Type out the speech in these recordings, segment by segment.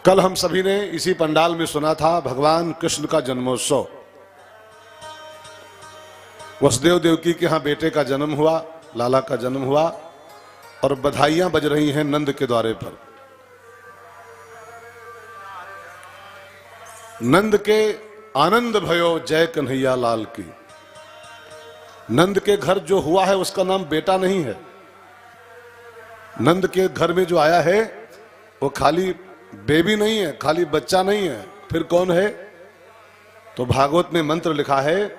कल हम सभी ने इसी पंडाल में सुना था भगवान कृष्ण का जन्मोत्सव। वसुदेव देवकी के यहाँ बेटे का जन्म हुआ, लाला का जन्म हुआ और बधाइयां बज रही हैं नंद के द्वारे पर। नंद के आनंद भयो जय कन्हैया लाल की। नंद के घर जो हुआ है उसका नाम बेटा नहीं है। नंद के घर में जो आया है वो खाली बेबी नहीं है, खाली बच्चा नहीं है, फिर कौन है? तो भागवत में मंत्र लिखा है,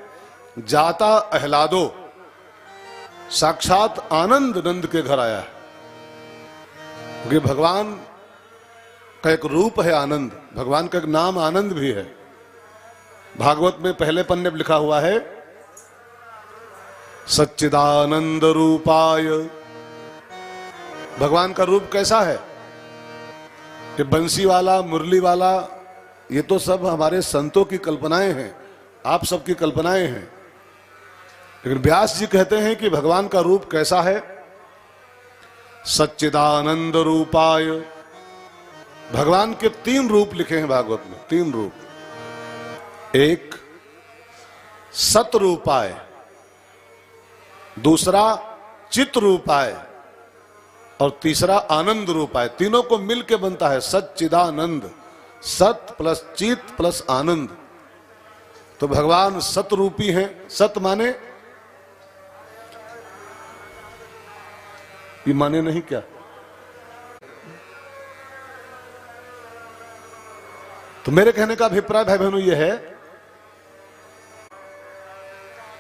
जाता अहलादो, साक्षात आनंद नंद के घर आया है। क्योंकि भगवान का एक रूप है आनंद, भगवान का एक नाम आनंद भी है। भागवत में पहले पन्ने पर लिखा हुआ है, सच्चिदानंद रूपाय। भगवान का रूप कैसा है कि बंसी वाला, मुरली वाला, ये तो सब हमारे संतों की कल्पनाएं हैं, आप सबकी कल्पनाएं हैं। लेकिन व्यास जी कहते हैं कि भगवान का रूप कैसा है? सच्चिदानंद रूपाय। भगवान के 3 रूप लिखे हैं भागवत में, 3 रूप। एक सत रूपाय, दूसरा चित रूपाय और तीसरा आनंद रूपाय। तीनों को मिलके बनता है सच्चिदानंद। सत प्लस चित प्लस आनंद। तो भगवान सतरूपी हैं। सत माने, ये माने नहीं क्या? तो मेरे कहने का अभिप्राय भाई बहनों ये है,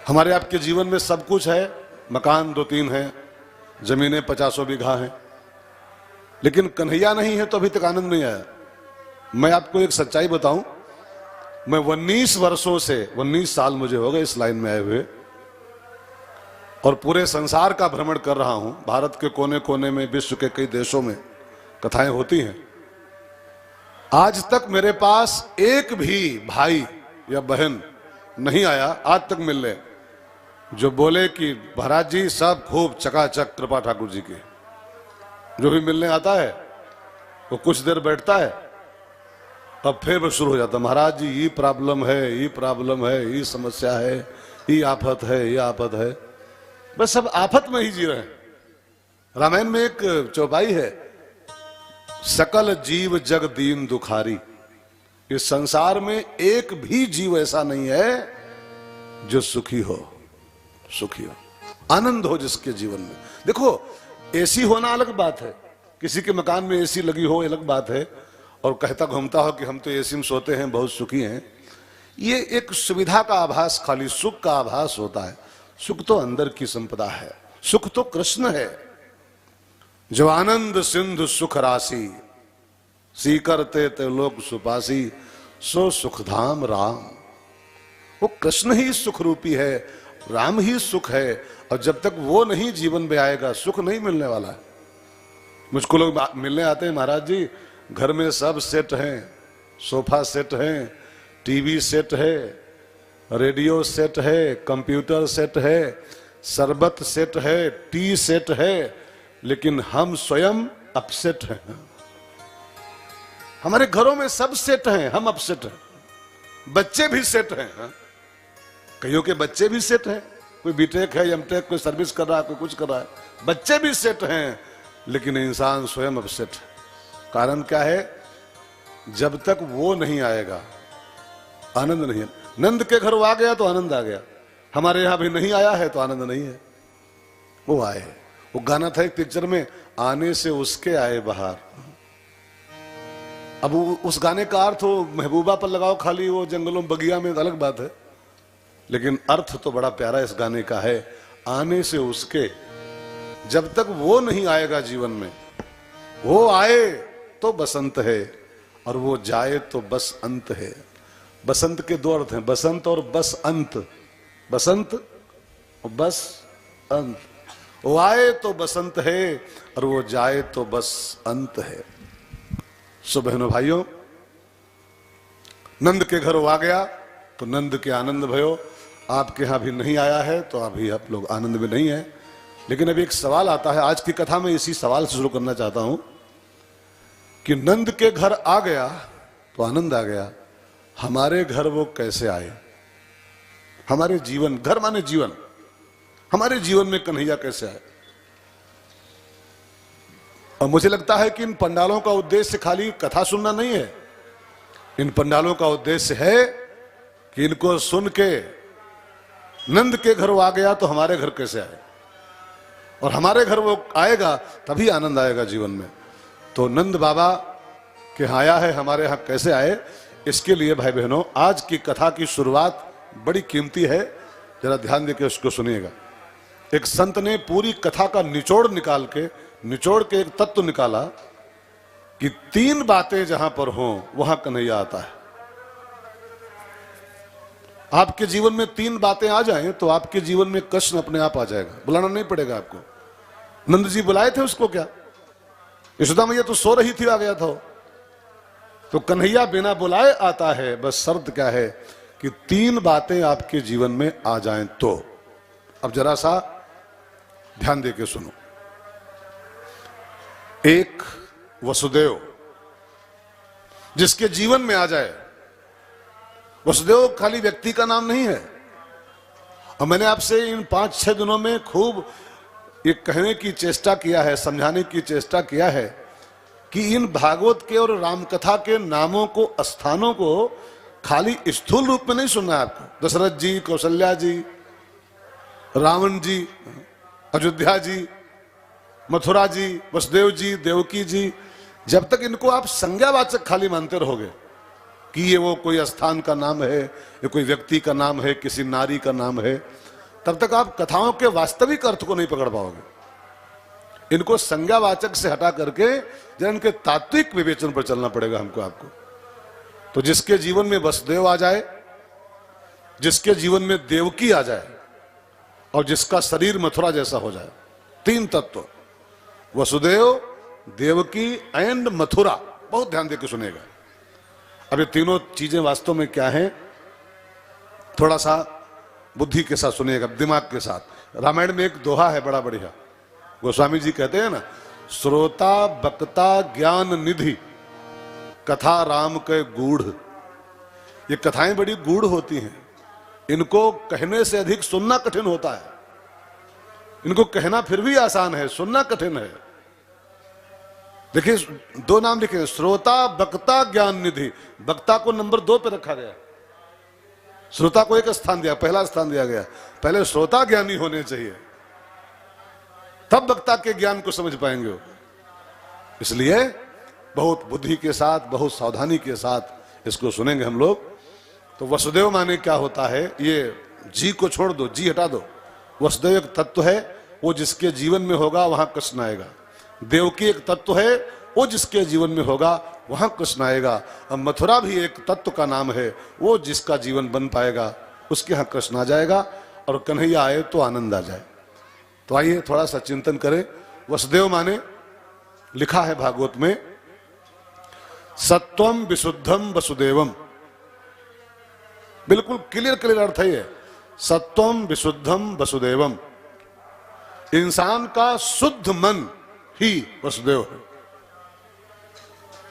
हमारे आपके जीवन में सब कुछ है। मकान 2-3 है, जमीनें 50 बीघा हैं, लेकिन कन्हैया नहीं है तो अभी तक आनंद नहीं आया। मैं आपको एक सच्चाई बताऊं, मैं 19 वर्षों से, 19 साल मुझे हो गए इस लाइन में आए हुए, और पूरे संसार का भ्रमण कर रहा हूं। भारत के कोने कोने में, विश्व के कई देशों में कथाएं होती हैं। आज तक मेरे पास एक भी भाई या बहन नहीं आया आज तक मिलने जो बोले कि महाराज जी सब खूब चकाचक कृपा ठाकुर जी की। जो भी मिलने आता है वो कुछ देर बैठता है, अब फिर वो शुरू हो जाता, महाराज जी ये प्रॉब्लम है, ये प्रॉब्लम है, ये समस्या है, ये आफत है, ये आफत है। बस सब आफत में ही जी रहे हैं। रामायण में एक चौपाई है, सकल जीव जग दीन दुखारी। इस संसार में एक भी जीव ऐसा नहीं है जो सुखी हो, सुखी हो, आनंद हो जिसके जीवन में। देखो, एसी होना अलग बात है, किसी के मकान में एसी लगी हो अलग बात है, और कहता घूमता हो कि हम तो एसी में सोते हैं, बहुत सुखी हैं। ये एक सुविधा का आभास, खाली सुख का आभास होता है। सुख तो अंदर की संपदा है, सुख तो कृष्ण है। जो आनंद सिंधु सुख राशि, सी करते ते लोग सुपासी, सो सुखधाम राम। वो कृष्ण ही सुख रूपी है, राम ही सुख है, और जब तक वो नहीं जीवन में आएगा सुख नहीं मिलने वाला है। मुझको लोग मिलने आते हैं, महाराज जी घर में सब सेट हैं, सोफा सेट है, टीवी सेट है, रेडियो सेट है, कंप्यूटर सेट है, शरबत सेट है, टी सेट है, लेकिन हम स्वयं अपसेट हैं। हमारे घरों में सब सेट हैं, हम अपसेट हैं। बच्चे भी सेट हैं, कईयों के बच्चे भी सेट हैं, कोई बीटेक है, एमटेक, कोई सर्विस कर रहा है, कोई कुछ कर रहा है, बच्चे भी सेट हैं, लेकिन इंसान स्वयं अपसेट है। कारण क्या है? जब तक वो नहीं आएगा आनंद नहीं है। नंद के घर वो आ गया तो आनंद आ गया, हमारे यहां भी नहीं आया है तो आनंद नहीं है। वो आए, वो गाना था एक पिक्चर में, आने से उसके आए बाहर। अब उस गाने का अर्थ हो महबूबा पर लगाओ खाली, वो जंगलों बगिया में, अलग बात है, लेकिन अर्थ तो बड़ा प्यारा इस गाने का है, आने से उसके। जब तक वो नहीं आएगा जीवन में, वो आए तो बसंत है, और वो जाए तो बस अंत है। बसंत के 2 अर्थ हैं, बसंत और बस अंत। बसंत और बस अंत। वो आए तो बसंत है और वो जाए तो बस अंत है। सो बहनों भाइयों, नंद के घर वो आ गया तो नंद के आनंद भयो। आपके यहां भी नहीं आया है तो अभी आप लोग आनंद में नहीं है। लेकिन अभी एक सवाल आता है, आज की कथा में इसी सवाल से शुरू करना चाहता हूं कि नंद के घर आ गया तो आनंद आ गया, हमारे घर वो कैसे आए, हमारे जीवन, घर माने जीवन, हमारे जीवन में कन्हैया कैसे आए। और मुझे लगता है कि इन पंडालों का उद्देश्य खाली कथा सुनना नहीं है, इन पंडालों का उद्देश्य है कि इनको सुन के नंद के घर वो आ गया तो हमारे घर कैसे आए, और हमारे घर वो आएगा तभी आनंद आएगा जीवन में। तो नंद बाबा के यहाँ आया है, हमारे यहाँ कैसे आए, इसके लिए भाई बहनों आज की कथा की शुरुआत बड़ी कीमती है, जरा ध्यान देकर उसको सुनिएगा। एक संत ने पूरी कथा का निचोड़ के एक तत्व निकाला कि 3 बातें जहां पर हों वहां कन्हैया आता है। आपके जीवन में 3 बातें आ जाएं तो आपके जीवन में कृष्ण अपने आप आ जाएगा, बुलाना नहीं पड़ेगा आपको। नंद जी बुलाए थे उसको क्या, यशोदा मैया तो सो रही थी, आ गया था। तो कन्हैया बिना बुलाए आता है, बस शर्त क्या है कि 3 बातें आपके जीवन में आ जाएं तो। अब जरा सा ध्यान देके सुनो। एक, वसुदेव जिसके जीवन में आ जाए। वसुदेव खाली व्यक्ति का नाम नहीं है, और मैंने आपसे इन 5-6 दिनों में खूब ये कहने की चेष्टा किया है, समझाने की चेष्टा किया है कि इन भागवत के और रामकथा के नामों को, स्थानों को खाली स्थूल रूप में नहीं सुनना है आपको। दशरथ जी, कौशल्या जी, रावण जी, अयोध्या जी, मथुरा जी, वसुदेव जी, देवकी जी, जब तक इनको आप संज्ञावाचक खाली मानते रहोगे कि ये वो कोई स्थान का नाम है, ये कोई व्यक्ति का नाम है, किसी नारी का नाम है, तब तक आप कथाओं के वास्तविक अर्थ को नहीं पकड़ पाओगे। इनको संज्ञावाचक से हटा करके जरा इनके तात्विक विवेचन पर चलना पड़ेगा हमको, आपको। तो जिसके जीवन में वसुदेव आ जाए, जिसके जीवन में देवकी आ जाए, और जिसका शरीर मथुरा जैसा हो जाए, 3 तत्व, वसुदेव, देवकी एंड मथुरा। बहुत ध्यान देकर सुनेगा। अब ये तीनों चीजें वास्तव में क्या हैं, थोड़ा सा बुद्धि के साथ सुनिएगा, दिमाग के साथ। रामायण में एक दोहा है बड़ा बढ़िया, गोस्वामी जी कहते हैं ना, श्रोता बक्ता ज्ञान निधि कथा राम के गूढ़। ये कथाएं बड़ी गूढ़ होती हैं, इनको कहने से अधिक सुनना कठिन होता है। इनको कहना फिर भी आसान है, सुनना कठिन है। देखिए 2 नाम लिखे, श्रोता बक्ता ज्ञान निधि। बक्ता को नंबर 2 पे रखा गया, श्रोता को एक स्थान दिया, पहला स्थान दिया गया। पहले श्रोता ज्ञानी होने चाहिए, तब वक्ता के ज्ञान को समझ पाएंगे। इसलिए बहुत बुद्धि के साथ, बहुत सावधानी के साथ इसको सुनेंगे हम लोग। तो वसुदेव माने क्या होता है, ये जी को छोड़ दो, जी हटा दो। वसुदेव एक तत्व है, वो जिसके जीवन में होगा वहां कृष्ण आएगा। देवकी एक तत्व है, वो जिसके जीवन में होगा वहां कृष्ण आएगा। और मथुरा भी एक तत्व का नाम है, वो जिसका जीवन बन पाएगा उसके यहाँ कृष्ण आ जाएगा, और कन्हैया आए तो आनंद आ जाए। तो आइए थोड़ा सा चिंतन करें। वसुदेव माने लिखा है भागवत में, सत्वम विशुद्धम वसुदेवम। बिल्कुल क्लियर अर्थ है ये, सत्वम विशुद्धम वसुदेवम। इंसान का शुद्ध मन ही वसुदेव है।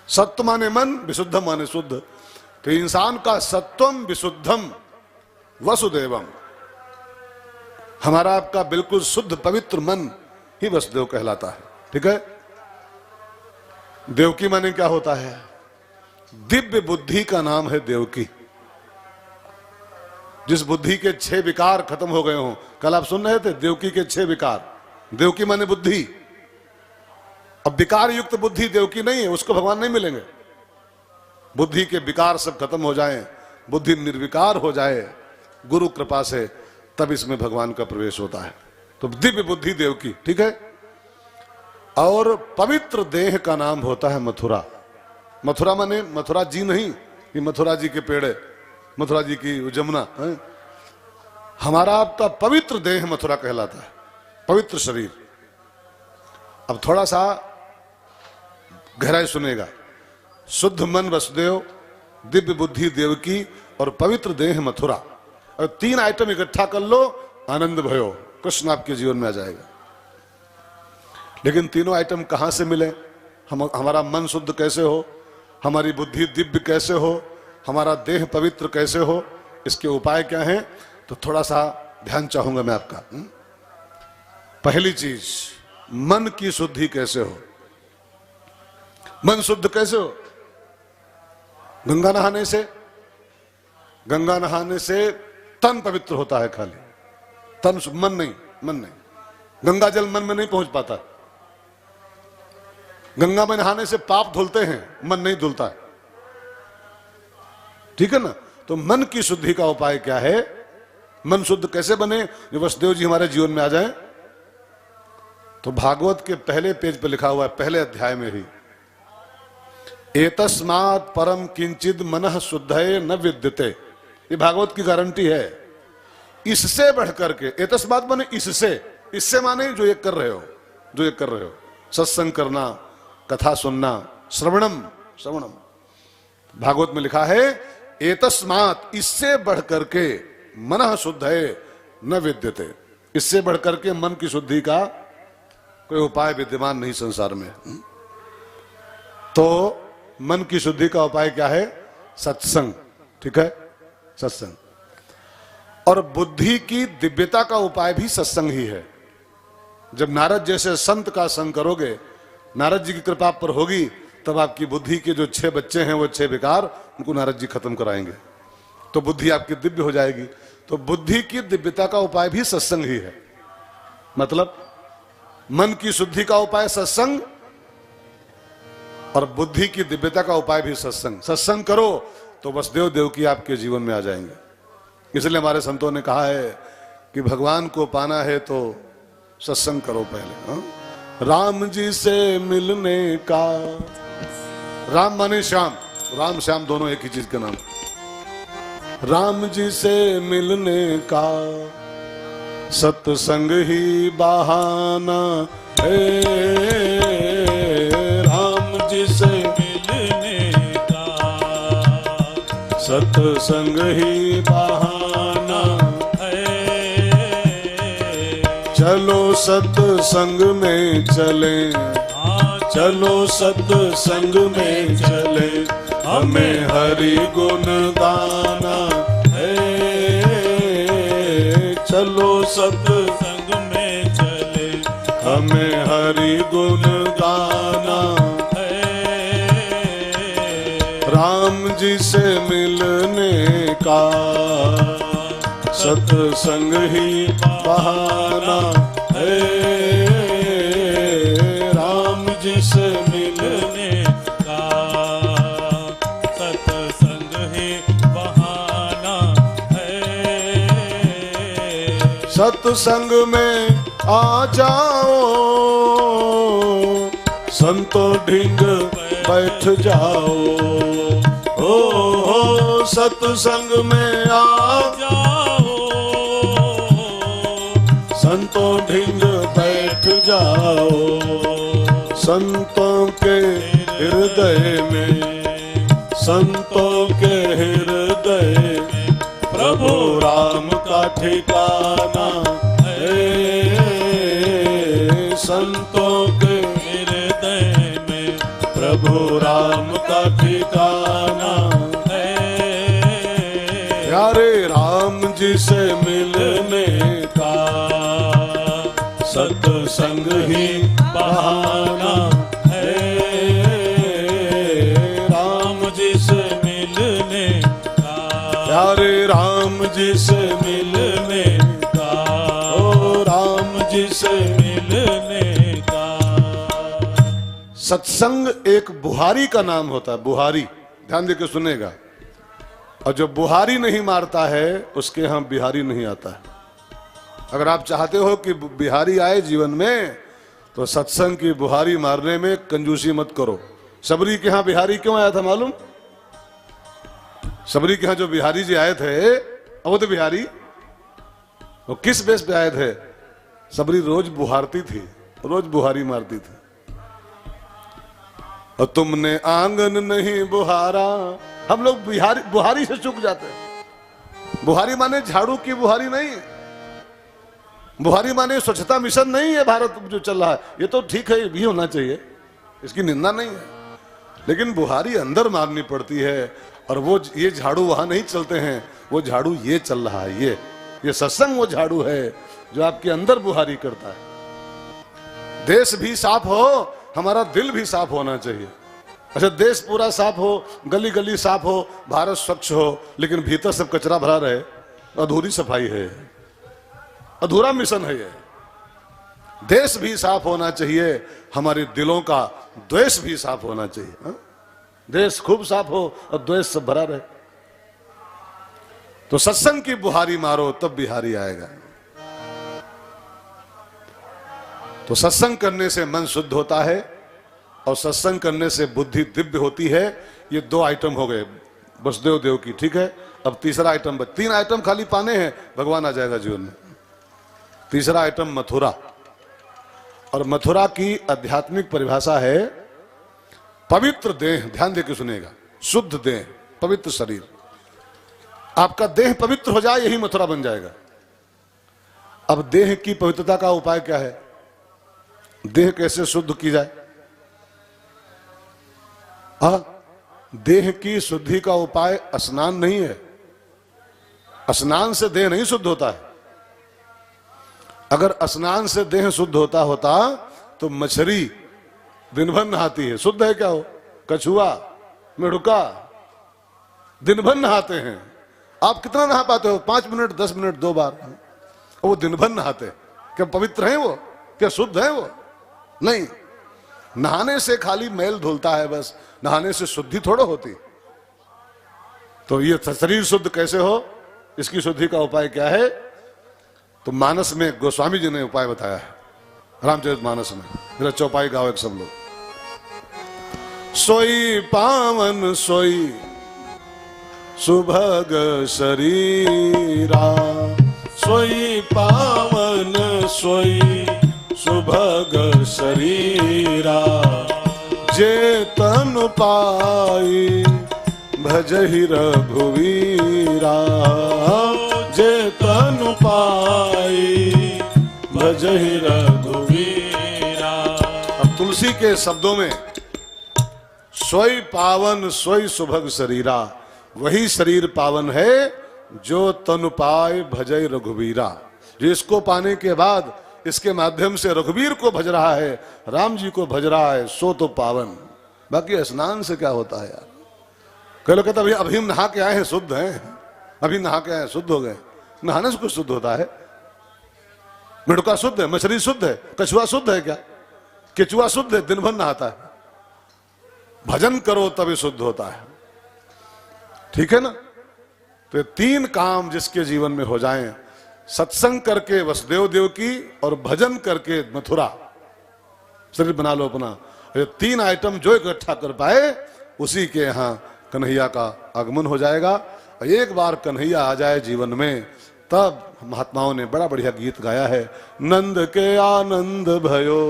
सत्व माने मन, विशुद्धम माने शुद्ध। तो इंसान का सत्वम विशुद्धम वसुदेवम, हमारा आपका बिल्कुल शुद्ध पवित्र मन ही वसुदेव कहलाता है। ठीक है। देवकी माने क्या होता है, दिव्य बुद्धि का नाम है देवकी। जिस बुद्धि के 6 विकार खत्म हो गए हों, कल आप सुन रहे थे देवकी के 6 विकार। देवकी माने बुद्धि। अब विकार युक्त बुद्धि देवकी नहीं है, उसको भगवान नहीं मिलेंगे। बुद्धि के विकार सब खत्म हो जाएं, बुद्धि निर्विकार हो जाए गुरु कृपा से, तब इसमें भगवान का प्रवेश होता है। तो दिव्य बुद्धि देवकी। ठीक है। और पवित्र देह का नाम होता है मथुरा। मथुरा माने मथुरा जी नहीं कि मथुरा जी के पेड़ है, मथुरा जी की जमुना है। हमारा आपका पवित्र देह मथुरा कहलाता है, पवित्र शरीर। अब थोड़ा सा गहराई सुनेगा। शुद्ध मन वसुदेव, दिव्य बुद्धि देवकी, और पवित्र देह मथुरा। और 3 आइटम इकट्ठा कर लो, आनंद भयो, कृष्ण आपके जीवन में आ जाएगा। लेकिन तीनों आइटम कहां से मिले, हमारा मन शुद्ध कैसे हो, हमारी बुद्धि दिव्य कैसे हो, हमारा देह पवित्र कैसे हो, इसके उपाय क्या हैं? तो थोड़ा सा ध्यान चाहूंगा मैं आपका। पहली चीज, मन की शुद्धि कैसे हो। मन शुद्ध कैसे हो? गंगा नहाने से। गंगा नहाने से तन पवित्र होता है, खाली तन, मन नहीं, मन नहीं। गंगा जल मन में नहीं पहुंच पाता। गंगा में नहाने से पाप धुलते हैं, मन नहीं धुलता है, ठीक है ना। तो मन की शुद्धि का उपाय क्या है? मन शुद्ध कैसे बने? जो वसुदेव जी हमारे जीवन में आ जाएं, तो भागवत के पहले पेज पर लिखा हुआ है, पहले अध्याय में ही, एतस्मात् परम किंचिद मनः शुद्धये न विद्यते। ये भागवत की गारंटी है। इससे बढ़कर के, एतस्मात् माने इससे, इससे माने जो ये कर रहे हो, जो ये कर रहे हो, सत्संग करना, कथा सुनना, श्रवणम, श्रवणम। भागवत में लिखा है एतस्मात्, इससे बढ़कर के, मनः शुद्धये न विद्यते, इससे बढ़कर के मन की शुद्धि का कोई उपाय विद्यमान नहीं संसार में। तो मन की शुद्धि का उपाय क्या है? सत्संग, ठीक है, सत्संग। और बुद्धि की दिव्यता का उपाय भी सत्संग ही है। जब नारद जैसे संत का संग करोगे, नारद जी की कृपा पर होगी, तब आपकी बुद्धि के जो 6 बच्चे हैं, वो 6 विकार, उनको नारद जी खत्म कराएंगे, तो बुद्धि आपकी दिव्य हो जाएगी। तो बुद्धि की दिव्यता का उपाय भी सत्संग ही है। मतलब मन की शुद्धि का उपाय सत्संग, और बुद्धि की दिव्यता का उपाय भी सत्संग। सत्संग करो तो वसुदेव देवकी आपके जीवन में आ जाएंगे। इसलिए हमारे संतों ने कहा है कि भगवान को पाना है तो सत्संग करो पहले। हा? राम जी से मिलने का, राम माने श्याम, राम श्याम दोनों एक ही चीज का नाम। राम जी से मिलने का सत्संग ही बहाना है, राम जी से मिलने का सत्संग ही बहाना है। चलो सत्संग में चले, चलो सत्संग में चले, हमें हरि गुण गाना है। चलो सत्संग में चले, हमें हरि गुण गाना है। राम जी से मिलने का सत्संग ही बहाना है, राम जी से मिलने का सत्संग ही बहाना है। सत्संग में आ जाओ, संतो ढींग बैठ जाओ, हो सत्संग में आ जाओ, संतों ढींग बैठ जाओ। संतों के हृदय में, संतों के हृदय में प्रभु राम का ठिकाना है। संतों के हृदय में प्रभु राम का ठिकाना है। प्यारे राम जी से मिलने का सत्संग ही बहाना है, राम जी से मिलने का, प्यारे राम जी से मिलने का, ओ राम जी से मिलने का। सत्संग एक बुहारी का नाम होता है, बुहारी, ध्यान देकर सुनेगा। और जो बुहारी नहीं मारता है उसके यहाँ बिहारी नहीं आता है। अगर आप चाहते हो कि बिहारी आए जीवन में, तो सत्संग की बुहारी मारने में कंजूसी मत करो। सबरी के यहाँ बिहारी क्यों आया था मालूम? सबरी के यहाँ जो बिहारी जी आए थे, वो तो बिहारी, वो किस बेस पे आए थे? सबरी रोज बुहारती थी, रोज बुहारी मारती थी। और तुमने आंगन नहीं बुहारा, हम लोग बुहारी से चूक जाते हैं। बुहारी माने झाड़ू की बुहारी नहीं, बुहारी माने स्वच्छता मिशन नहीं है भारत जो चल रहा है। ये तो ठीक है, ये भी होना चाहिए, इसकी निंदा नहीं है, लेकिन बुहारी अंदर मारनी पड़ती है। और वो ये झाड़ू वहां नहीं चलते हैं, वो झाड़ू ये चल रहा है, ये सत्संग वो झाड़ू है जो आपके अंदर बुहारी करता है। देश भी साफ हो, हमारा दिल भी साफ होना चाहिए। अच्छा, देश पूरा साफ हो, गली गली साफ हो, भारत स्वच्छ हो, लेकिन भीतर सब कचरा भरा रहे, अधूरी सफाई है, अधूरा मिशन है ये। देश भी साफ होना चाहिए, हमारे दिलों का द्वेष भी साफ होना चाहिए। हा? देश खूब साफ हो और द्वेष सब भरा रहे। तो सत्संग की बुहारी मारो तब बिहारी आएगा। तो सत्संग करने से मन शुद्ध होता है और सत्संग करने से बुद्धि दिव्य होती है। ये 2 आइटम हो गए वसुदेव देव की, ठीक है। अब तीसरा आइटम, 3 आइटम खाली पाने हैं, भगवान आ जाएगा जीवन में। तीसरा आइटम मथुरा। और मथुरा की आध्यात्मिक परिभाषा है पवित्र देह। ध्यान देकर सुनेगा, शुद्ध देह, पवित्र शरीर। आपका देह पवित्र हो जाए, यही मथुरा बन जाएगा। अब देह की पवित्रता का उपाय क्या है? देह कैसे शुद्ध की जाए? देह की शुद्धि का उपाय स्नान नहीं है। स्नान से देह नहीं शुद्ध होता है। अगर स्नान से देह शुद्ध होता तो मछली दिन भर नहाती है, शुद्ध है क्या हो? कछुआ, मेढुका दिन भर नहाते हैं। आप कितना नहा पाते हो? 5 मिनट, 10 मिनट, 2 बार। वो दिन भर नहाते, क्या पवित्र हैं वो? क्या शुद्ध है वो? नहीं। नहाने से खाली मैल धुलता है बस, नहाने से शुद्धि थोड़ा होती। तो ये शरीर शुद्ध कैसे हो, इसकी शुद्धि का उपाय क्या है? तो मानस में गोस्वामी जी ने उपाय बताया है, रामचरित मानस में। मेरा चौपाई गाओ एक सब लोग। सोई पावन सोई सुभग शरीरा, सोई पावन सोई सुभग शरीरा, जे तनु पाई भजहि रघुवीरा, जे तनु पाई भजहि रघुवीरा। अब तुलसी के शब्दों में सोई पावन सोई सुभग शरीरा, वही शरीर पावन है जो तनु पाए भजय रघुवीरा। जिसको पाने के बाद इसके माध्यम से रघुवीर को भज रहा है, राम जी को भज रहा है, सो तो पावन। बाकी स्नान से क्या होता है यार? कई लोग कहते अभी हम नहा के आए हैं, शुद्ध हैं, अभी नहा के आए शुद्ध हो गए। नहाने से कुछ शुद्ध होता है? मेढका शुद्ध है, मछली शुद्ध है, कछुआ शुद्ध है क्या? केचुआ शुद्ध है, दिन भर नहाता है। भजन करो तभी शुद्ध होता है, ठीक है ना। तो ये 3 काम जिसके जीवन में हो जाएं, सत्संग करके वसुदेव देव की और भजन करके मथुरा, शरीर बना लो अपना। ये 3 आइटम जो इकट्ठा कर पाए, उसी के यहाँ कन्हैया का आगमन हो जाएगा। और एक बार कन्हैया आ जाए जीवन में, तब महात्माओं ने बड़ा बढ़िया गीत गाया है। नंद के आनंद भयो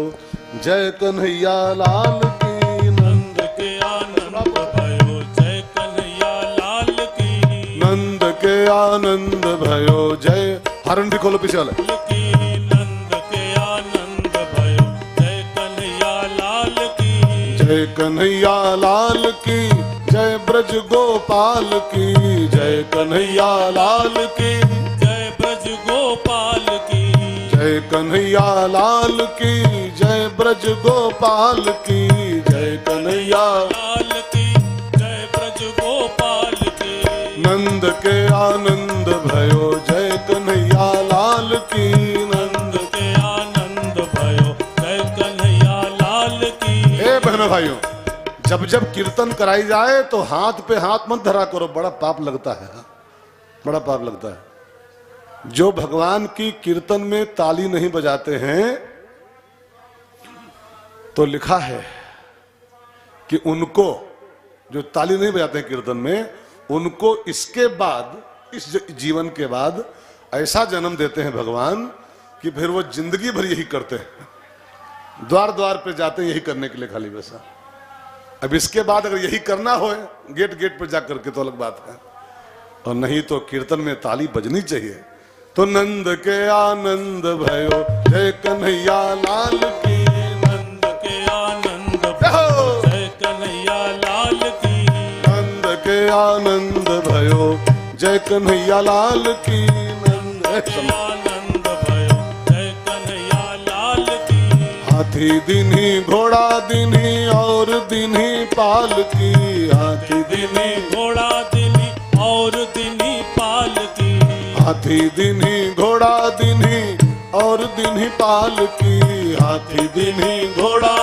जय कन्हैया लाल की, नंद के आनंद भयो जय कन्हैया लाल की, नंद के आनंद भयो जय। हरण भी खोलो पीछे वाले। नंद के आनंद भयो जय कन्हैया लाल की, जय कन्हैया लाल की, जय ब्रज गोपाल की, जय कन्हैया लाल की, जय ब्रज गोपाल की, जय कन्हैया लाल की, जय ब्रज गोपाल की, जय कन्हैया लाल की, जय ब्रज गोपाल की। नंद के आनंद भयो जय कन्हैया लाल की, नंद के आनंद भयो जय कन्हैया लाल की। ए बहनों भाइयों, जब जब कीर्तन कराई जाए तो हाथ पे हाथ मत धरा करो, बड़ा पाप लगता है, बड़ा पाप लगता है। जो भगवान की कीर्तन में ताली नहीं बजाते हैं, तो लिखा है कि उनको, जो ताली नहीं बजाते हैं कीर्तन में, उनको इसके बाद, इस जीवन के बाद ऐसा जन्म देते हैं भगवान कि फिर वो जिंदगी भर यही करते हैं, द्वार द्वार पे जाते हैं यही करने के लिए खाली वैसा। अब इसके बाद अगर यही करना हो गेट गेट पर जाकर के तो अलग बात है, और नहीं तो कीर्तन में ताली बजनी चाहिए। तो नंद के आनंद भयो जय कन्हैया लाल की, नंद के आनंद भयो आनंद भयो, जय कन्हैया लाल की नंद। आनंद भयो, जय कन्हैया लाल की। हाथी दिन्ही घोड़ा दिन्ही और दिन्ही पाल की, हाथी दिन्ही घोड़ा दिन्ही और दिन्ही पाल की। हाथी दिन्ही घोड़ा दिन्ही और दिन्ही पाल की, हाथी दिन्ही घोड़ा